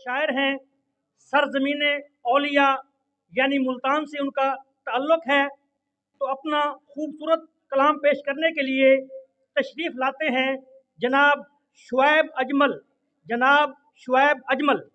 शायर हैं, सरजमीने औलिया यानी मुल्तान से उनका ताल्लुक़ है। तो अपना खूबसूरत कलाम पेश करने के लिए तशरीफ़ लाते हैं जनाब शुएब अजमल। जनाब शुएब अजमल।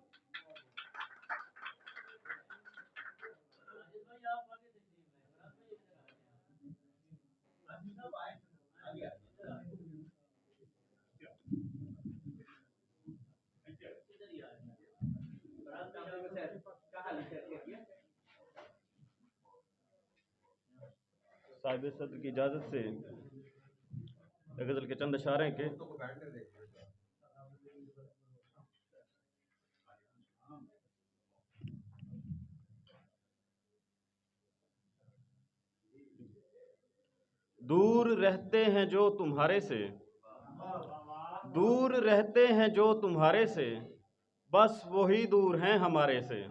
साहिब सदर की इजाज़त से गज़ल के चंद अशारे के दूर रहते हैं जो तुम्हारे से, दूर रहते हैं जो तुम्हारे से, बस वही दूर हैं हमारे से।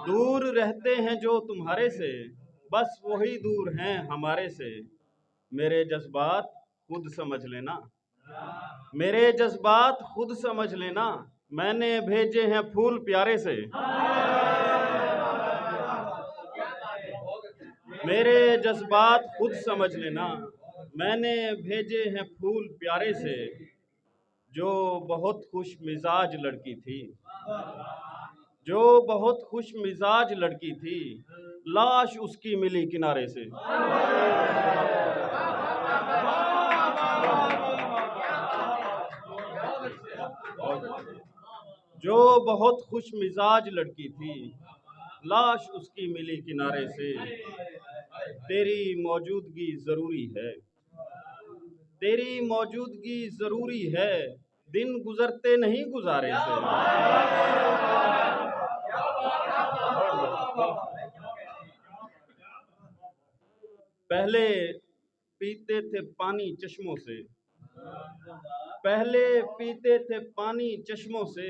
दूर रहते हैं जो तुम्हारे से, बस वही दूर हैं हमारे से। मेरे जज्बात खुद समझ लेना, मेरे जज्बात खुद समझ लेना, मैंने भेजे हैं फूल प्यारे से। मेरे जज्बात खुद समझ लेना, मैंने भेजे हैं फूल प्यारे से। जो बहुत खुश मिजाज लड़की थी, जो बहुत खुश मिजाज लड़की थी, लाश उसकी मिली किनारे से। जो बहुत खुश मिजाज लड़की थी, लाश उसकी मिली किनारे से। तेरी मौजूदगी ज़रूरी है, तेरी मौजूदगी ज़रूरी है, दिन गुजरते नहीं गुजारे से। पहले पीते थे पानी चश्मों से, पहले पीते थे पानी चश्मों से,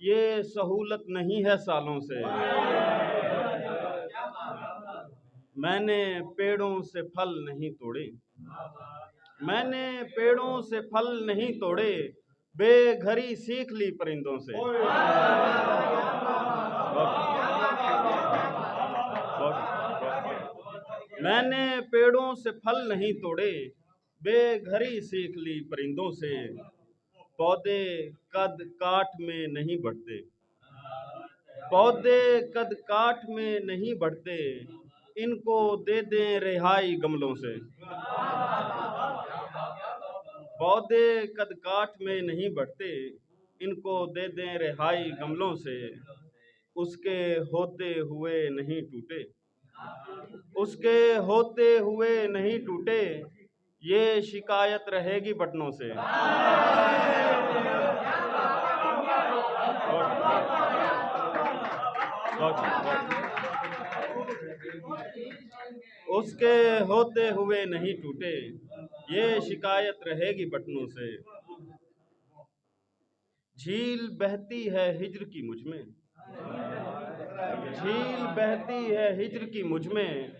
ये सहूलत नहीं है सालों से। मैंने पेड़ों से फल नहीं तोड़े, मैंने पेड़ों से फल नहीं तोड़े, बेघरी सीख ली परिंदों से। मैंने पेड़ों से फल नहीं तोड़े, बेघरी सीख ली परिंदों से। पौधे कद काठ में नहीं बढ़ते, पौधे कद काठ में नहीं बढ़ते, इनको दे दें रिहाई गमलों से। पौधे कद काठ में नहीं बढ़ते, इनको दे दें रिहाई गमलों से। उसके होते हुए नहीं टूटे, उसके होते हुए नहीं टूटे, ये शिकायत रहेगी बटनों से। उसके होते हुए नहीं टूटे, ये शिकायत रहेगी बटनों से। झील बहती है हिज्र की मुझ में, झील बहती है हिज्र की मुझ में,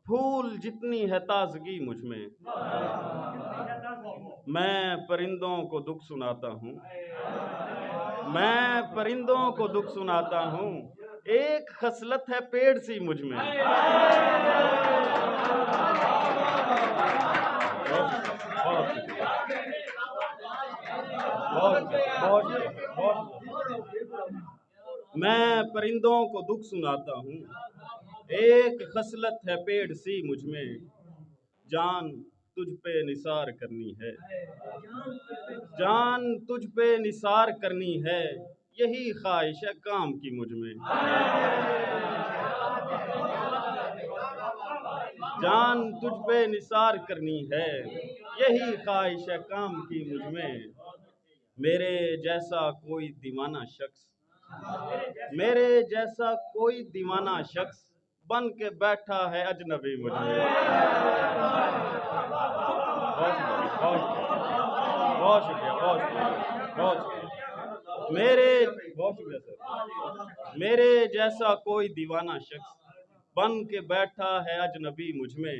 फूल जितनी है ताजगी मुझ में। मैं परिंदों को दुख सुनाता हूँ, मैं परिंदों को दुख सुनाता हूँ, एक खसलत है पेड़ सी मुझ में। मैं परिंदों को दुख सुनाता हूँ, एक खसलत है पेड़ सी मुझ में। जान तुझ पे निसार करनी है, जान तुझ पे निसार करनी है, यही ख्वाहिश है काम की मुझ में। जान तुझ पे निसार करनी है, यही ख्वाहिश है काम की मुझ में। मेरे जैसा कोई दीवाना शख्स, मेरे जैसा कोई दीवाना शख्स, बन के बैठा है अजनबी मुझ में। बहुत शुक्रिया, बहुत शुक्रिया, बहुत शुक्रिया। बहुत शुक्रिया सर। मेरे जैसा कोई दीवाना शख्स, बन के बैठा है अजनबी मुझ में।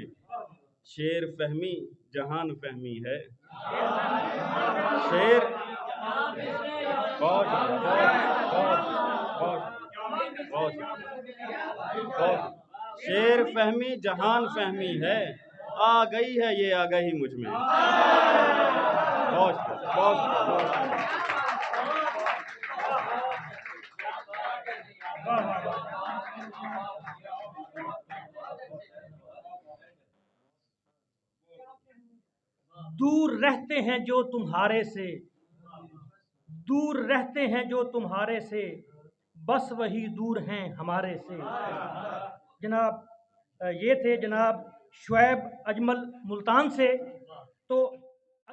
शेर फहमी जहान फहमी है, शेर बहुत बहुत बहुत बहुत शेर फहमी जहान फहमी है, आ गई है ये आगाही मुझ में। बहुत बहुत बहुत दूर रहते हैं जो तुम्हारे से, दूर रहते हैं जो तुम्हारे से, बस वही दूर हैं हमारे से। जनाब ये थे जनाब शुएब अजमल मुल्तान से। तो